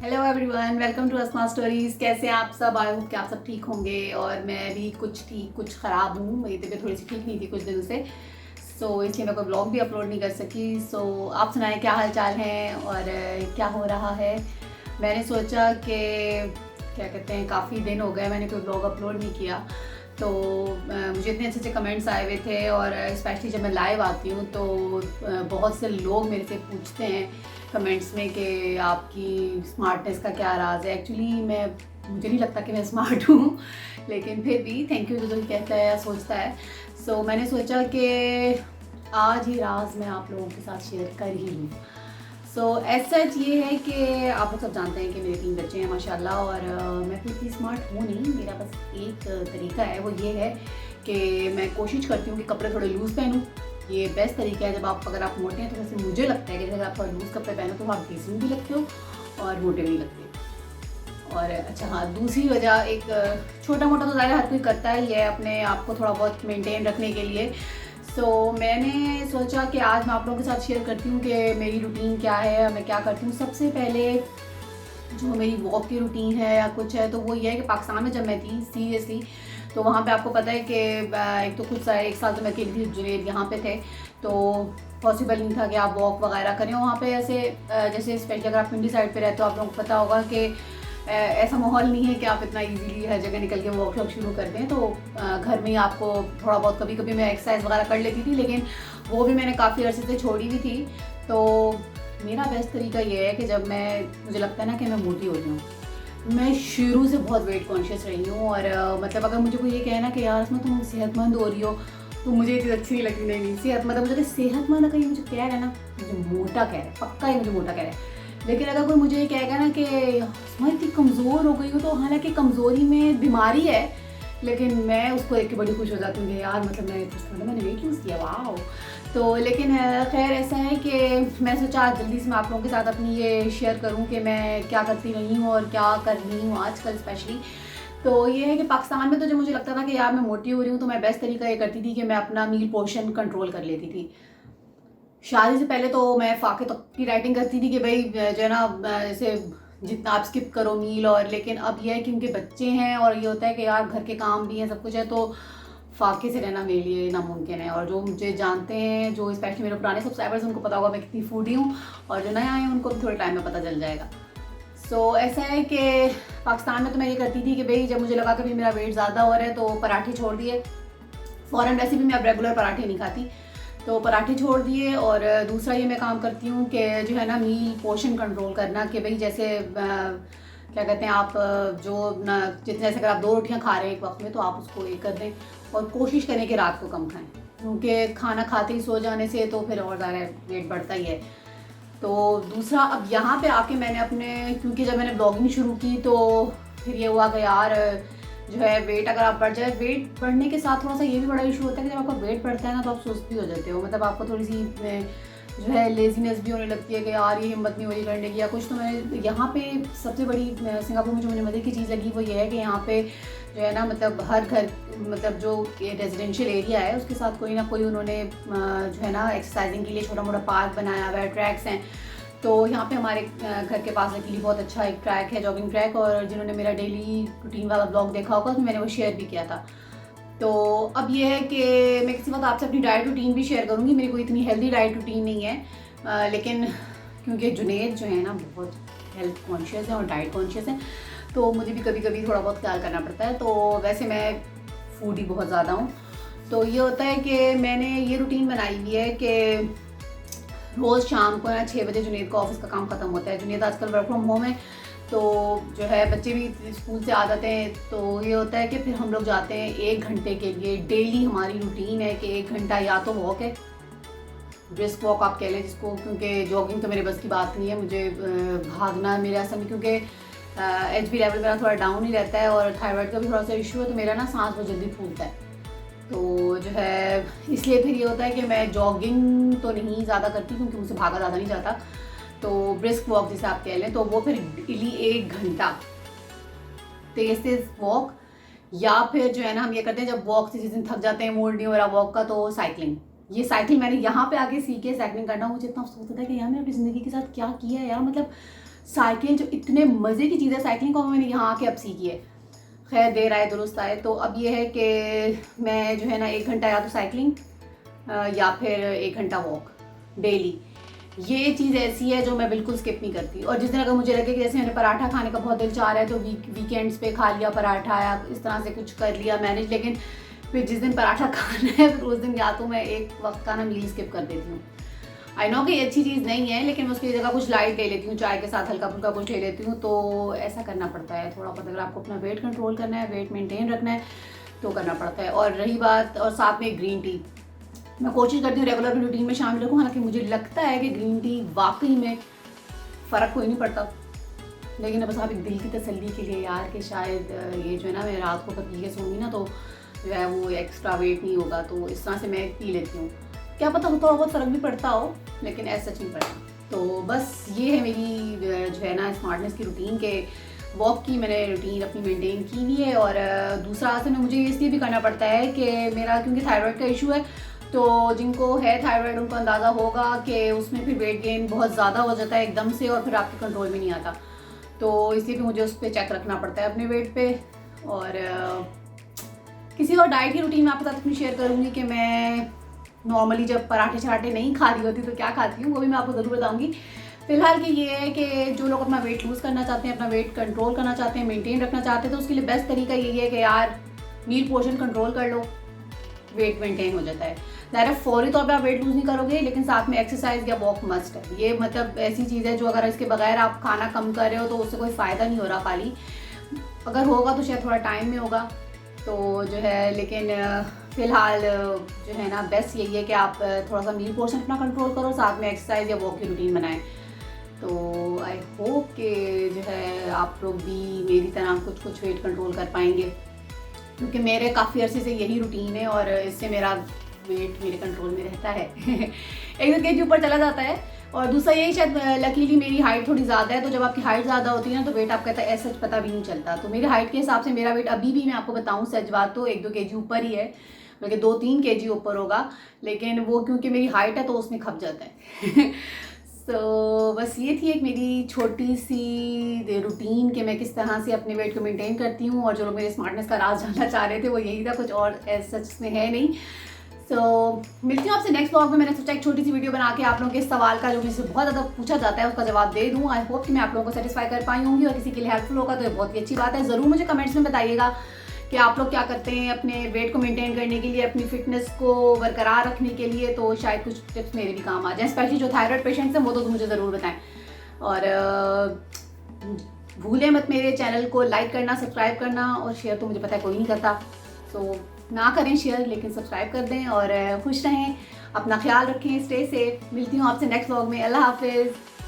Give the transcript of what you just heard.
Hello everyone, welcome to Asma stories. कैसे हैं आप सब? आई होप कि आप सब ठीक होंगे और मैं भी कुछ ठीक कुछ ख़राब हूँ। मेरी तबीयत थोड़ी सी ठीक नहीं थी कुछ दिनों से, इसलिए मैं कोई ब्लॉग भी अपलोड नहीं कर सकी। आप सुनाएं, क्या हाल चाल है और क्या हो रहा है। मैंने सोचा कि क्या कहते हैं, काफ़ी दिन हो गए मैंने कोई ब्लॉग अपलोड नहीं किया, तो मुझे इतने अच्छे अच्छे कमेंट्स आए हुए थे और स्पेशली जब मैं लाइव आती हूँ तो बहुत से लोग मेरे से पूछते हैं कमेंट्स में कि आपकी स्मार्टनेस का क्या राज है। एक्चुअली मुझे नहीं लगता कि मैं स्मार्ट हूँ, लेकिन फिर भी थैंक यू जो कहता है या सोचता है। मैंने सोचा कि आज ही राज मैं आप लोगों के साथ शेयर कर ही लूँ। एज सच ये है कि आप लोग सब जानते हैं कि मेरे 3 बच्चे हैं माशाल्लाह, और मैं तो इतनी स्मार्ट हूँ नहीं। मेरा बस एक तरीका है, वो ये है कि मैं कोशिश करती हूँ कि कपड़े थोड़े लूज़ पहनूँ। ये बेस्ट तरीका है। अगर आप मोटे हैं तो वैसे मुझे लगता है कि अगर आप थोड़ा लूज़ कपड़े पहनो तो आप डिसेंट भी लगते हो और मोटे भी नहीं लगते। और अच्छा हाँ, दूसरी वजह, एक छोटा मोटा तो ज़्यादा हर कोई करता ही है अपने आप को थोड़ा बहुत मेंटेन रखने के लिए। मैंने सोचा कि आज मैं आप लोगों के साथ शेयर करती हूँ कि मेरी रूटीन क्या है, मैं क्या करती हूँ। सबसे पहले जो मेरी वॉक की रूटीन है या कुछ है तो वो ये है कि पाकिस्तान में जब मैं थी सीरियसली, तो वहाँ पे आपको पता है कि एक तो कुछ एक साल तो मैं अकेली थी, जुनेद यहाँ पे थे, तो पॉसिबल नहीं था कि आप वॉक वगैरह करें वहाँ पे। ऐसे जैसे स्पेशली अगर आप पिंडी साइड पे रहते हो, आप लोगों को पता होगा कि ऐसा माहौल नहीं है कि आप इतना इजीली हर जगह निकल के वॉक शॉक शुरू कर दें। तो घर में ही आपको थोड़ा बहुत, कभी कभी मैं एक्सरसाइज वगैरह कर लेती थी, लेकिन वो भी मैंने काफ़ी अर्से से छोड़ी हुई थी। तो मेरा बेस्ट तरीका ये है कि जब मुझे लगता है ना कि मैं मोटी हो रही हूँ, मैं शुरू से बहुत वेट कॉन्शियस रही हूँ। और मतलब अगर मुझे कोई ये कहे ना कि यार इसमें तुम सेहतमंद हो रही हो, तो मुझे ये चीज़ अच्छी नहीं लगती। नहीं सेहत मतलब मुझे सेहतमंद अगर ये मुझे कह रहा है ना, मुझे मोटा कह रहा है, पक्का ये मुझे मोटा कह रहा है। लेकिन अगर कोई मुझे ये कहेगा ना कि मैं इतनी कमज़ोर हो गई हूँ, तो हालांकि कमज़ोरी में बीमारी है, लेकिन मैं उसको देख के बड़ी खुश हो जाती हूँ कि यार मतलब मैंने वेट लूज़ किया, वाह। लेकिन खैर ऐसा है कि मैं सोचा आज जल्दी से मैं आप लोगों के साथ अपनी ये शेयर करूं कि मैं क्या करती रही हूँ और क्या कर रही हूँ आजकल स्पेशली। तो ये है कि पाकिस्तान में तो जब मुझे लगता था कि यार मैं मोटी हो रही हूँ, तो मैं बेस्ट तरीका ये करती थी कि मैं अपना मील पोर्शन कंट्रोल कर लेती थी। शादी से पहले तो मैं फाके तक की राइटिंग करती थी कि भाई जो है ना, जैसे जितना आप स्किप करो मील। और लेकिन अब यह है कि उनके बच्चे हैं और ये होता है कि यार घर के काम भी हैं, सब कुछ है, तो फाके से रहना मेरे लिए नामुमकिन है। और जो मुझे जानते हैं, जो स्पेशली मेरे पुराने सब्सक्राइबर्स, उनको पता होगा मैं कितनी फूडी हूँ, और जो नए आए हैं उनको भी थोड़े टाइम में पता चल जाएगा। ऐसा है कि पाकिस्तान में तो मैं ये करती थी कि भाई जब मुझे लगा कि भाई मेरा वेट ज़्यादा हो रहा है, तो पराठे छोड़ दिए फ़ौरन। वैसे भी मैं अब रेगुलर पराठे नहीं खाती, तो पराठे छोड़ दिए। और दूसरा ये मैं काम करती हूँ कि जो है ना, मील पोर्शन कंट्रोल करना, कि भाई जैसे क्या कहते हैं, आप जो ना जितने, जैसे अगर आप 2 रोटियाँ खा रहे हैं एक वक्त में, तो आप उसको एक कर दें और कोशिश करें कि रात को कम खाएं, क्योंकि खाना खाते ही सो जाने से तो फिर और ज़्यादा वेट बढ़ता ही है। तो दूसरा, अब यहाँ पे आके मैंने अपने, क्योंकि जब मैंने ब्लॉगिंग शुरू की तो फिर ये हुआ कि यार जो है वेट अगर आप बढ़ जाए, वेट बढ़ने के साथ थोड़ा सा ये भी बड़ा इशू होता है कि जब आपका वेट बढ़ता है ना, तो आप सुस्त भी हो जाते हो। मतलब आपको थोड़ी सी जो है लेजीनेस भी होने लगती है कि यार ये हिम्मत नहीं हो रही करने की या कुछ। तो मैं यहाँ पे सबसे बड़ी सिंगापुर में जो मुझे मज़े की चीज़ लगी वो ये है कि यहाँ पे जो है ना, मतलब हर घर, मतलब जो रेजिडेंशियल एरिया है उसके साथ कोई ना कोई उन्होंने जो है ना एक्सरसाइजिंग के लिए छोटा मोटा पार्क बनाया हुआ है, ट्रैक्स हैं। तो यहाँ पे हमारे घर के पास एक्चुअली बहुत अच्छा एक ट्रैक है, जॉगिंग ट्रैक, और जिन्होंने मेरा डेली रूटीन वाला ब्लॉग देखा होगा तो मैंने वो शेयर भी किया था। तो अब ये है कि मैं किसी वक्त आपसे अपनी डाइट रूटीन भी शेयर करूँगी। मेरी कोई इतनी हेल्दी डाइट रूटीन नहीं है, लेकिन क्योंकि जुनेद जो है ना बहुत हेल्थ कॉन्शियस है और डाइट कॉन्शियस है, तो मुझे भी कभी कभी थोड़ा बहुत ख्याल करना पड़ता है। तो वैसे मैं फूडी बहुत ज़्यादा हूँ। तो ये होता है कि मैंने ये रूटीन बनाई हुई है कि रोज़ शाम को ना 6 बजे जुनेद का ऑफिस का काम ख़त्म होता है। जुनेद आजकल वर्क फ्रॉम होम है, तो जो है बच्चे भी स्कूल से आ जाते हैं। तो ये होता है कि फिर हम लोग जाते हैं 1 घंटे के लिए। डेली हमारी रूटीन है कि 1 घंटा या तो वॉक है, ब्रिस्क वॉक आप कह लें जिसको, क्योंकि जॉगिंग तो मेरे बस की बात नहीं है। मुझे भागना मेरे असल में, क्योंकि एचबी लेवल मेरा थोड़ा डाउन ही रहता है और थायराइड का भी थोड़ा सा इशू है, तो मेरा ना सांस बहुत जल्दी फूलता है। तो जो है इसलिए फिर ये होता है कि मैं जॉगिंग तो नहीं ज़्यादा करती, क्योंकि मुझसे भागा ज़्यादा नहीं जाता। तो ब्रिस्क वॉक जिसे आप कह लें, तो वो फिर डेली 1 घंटा तेज़ तेज़ वॉक, या फिर जो है ना हम ये करते हैं जब वॉक से जिस दिन थक जाते हैं, मूड नहीं हो रहा वॉक का, तो साइकिलिंग। ये साइकिलिंग मैंने यहाँ पे आके सीखी है साइकिलिंग करना। मुझे इतना अफसोस होता है कि यार मैंने अपनी ज़िंदगी के साथ क्या किया है यार। मतलब साइकिल जो इतने मज़े की चीज़ है, साइकिलिंग को मैंने यहाँ आके अब सीखी है। खैर देर आए दुरुस्त आए। तो अब ये है कि मैं जो है ना 1 घंटा या तो साइकिलिंग या फिर 1 घंटा वॉक डेली, ये चीज़ ऐसी है जो मैं बिल्कुल स्किप नहीं करती। और जिस दिन अगर मुझे लगे कि जैसे मैंने पराठा खाने का बहुत दिल चाह रहा है तो वीकेंड्स पे खा लिया पराठा या इस तरह से कुछ कर लिया मैनेज, लेकिन फिर जिस दिन पराठा खाना है फिर उस दिन या तो मैं एक वक्त का ना मील स्किप कर देती हूँ। आई नो कि ये अच्छी चीज़ नहीं है, लेकिन मैं उसकी जगह कुछ लाइट ले लेती हूँ, चाय के साथ हल्का फुल्का कुछ ले लेती हूँ। तो ऐसा करना पड़ता है थोड़ा बहुत, अगर आपको अपना वेट कंट्रोल करना है, वेट मेंटेन रखना है तो करना पड़ता है। और रही बात, और साथ में ग्रीन टी मैं कोशिश करती हूँ रेगुलर रूटीन में शामिल रखूँ। हालांकि मुझे लगता है कि ग्रीन टी वाकई में फ़र्क कोई नहीं पड़ता, लेकिन बस आप एक दिल की तसल्ली के लिए यार कि शायद ये जो है ना मैं रात को कभी पी के सोऊंगी ना तो जो है वो एक्स्ट्रा वेट नहीं होगा, तो इस तरह से मैं पी लेती हूँ। क्या पता थोड़ा बहुत फ़र्क भी पड़ता हो, लेकिन ऐसा नहीं पड़ता। तो बस ये है मेरी जो है ना स्मार्टनेस की रूटीन के वॉक की मैंने रूटीन अपनी मेंटेन की हुई है। और दूसरा आसन मुझे इसलिए भी करना पड़ता है कि मेरा क्योंकि थायराइड का इशू है, तो जिनको है थायराइड उनको अंदाज़ा होगा कि उसमें फिर वेट गेन बहुत ज़्यादा हो जाता है एकदम से और फिर आपके कंट्रोल में नहीं आता। तो इसलिए भी मुझे उस पर चेक रखना पड़ता है अपने वेट पे। और किसी और डाइट की रूटीन मैं आपके साथ अपनी शेयर करूँगी कि मैं नॉर्मली जब पराठे शराठे नहीं खा रही होती तो क्या खाती हूँ, वो भी मैं आपको ज़रूर बताऊँगी। फिलहाल की ये है कि जो लोग अपना वेट लूज़ करना चाहते हैं, अपना वेट कंट्रोल करना चाहते हैं, मेंटेन रखना चाहते हैं, तो उसके लिए बेस्ट तरीका यही है कि यार मील पोर्शन कंट्रोल कर लो, वेट मेंटेन हो जाता है। डायरेक्ट फौरी तौर पे आप वेट लूज़ नहीं करोगे, लेकिन साथ में एक्सरसाइज या वॉक मस्ट है। ये मतलब ऐसी चीज़ है जो अगर इसके बगैर आप खाना कम कर रहे हो तो उससे कोई फ़ायदा नहीं हो रहा, खाली अगर होगा तो शायद थोड़ा टाइम में होगा तो जो है। लेकिन फ़िलहाल जो है ना बेस्ट यही है कि आप थोड़ा सा मील पोर्शन अपना कंट्रोल करो, साथ में एक्सरसाइज या वॉक की रूटीन बनाएं। तो आई होप कि जो है आप लोग भी मेरी तरह कुछ कुछ वेट कंट्रोल कर पाएंगे, क्योंकि मेरे काफ़ी अरसे से यही रूटीन है और इससे मेरा वेट मेरे कंट्रोल में रहता है। एक तो केजी ऊपर चला जाता है, और दूसरा यही शायद लकीली मेरी हाइट थोड़ी ज़्यादा है, तो जब आपकी हाइट ज़्यादा होती है ना तो वेट आपका कहता है ऐसा पता भी नहीं चलता। तो मेरी हाइट के हिसाब से मेरा वेट अभी भी मैं आपको बताऊँ सच बात तो 1-2 केजी ऊपर ही है, बल्कि 2-3 केजी ऊपर होगा, लेकिन वो क्योंकि मेरी हाइट है तो उसमें खप जाता है। तो बस ये थी एक मेरी छोटी सी रूटीन कि मैं किस तरह से अपने वेट को मेंटेन करती हूँ। और जो लोग मेरे स्मार्टनेस का राज जानना चाह रहे थे वो यही था, कुछ और सच में है नहीं। तो मिलती हूँ आपसे नेक्स्ट ब्लॉग में। मैंने सोचा एक छोटी सी वीडियो बना के आप लोगों के इस सवाल का जो मुझसे बहुत ज़्यादा पूछा जाता है उसका जवाब दे दूँ। आई होप कि मैं आप लोगों को सेटिस्फाई कर पाई होंगी, और किसी के लिए हेल्पफुल होगा तो ये बहुत ही अच्छी बात है। ज़रूर मुझे कमेंट्स में बताइएगा कि आप लोग क्या करते हैं अपने वेट को मेंटेन करने के लिए, अपनी फिटनेस को बरकरार रखने के लिए, तो शायद कुछ टिप्स मेरे भी काम आ जाए। स्पेशली जो थायराइड पेशेंट्स हैं वो तो मुझे ज़रूर बताएं। और भूलें मत मेरे चैनल को लाइक करना, सब्सक्राइब करना, और शेयर तो मुझे पता है कोई नहीं करता, तो ना करें शेयर, लेकिन सब्सक्राइब कर दें। और खुश रहें, अपना ख्याल रखें, स्टे सेफ। मिलती हूँ आपसे नेक्स्ट व्लॉग में। अल्लाह हाफिज़।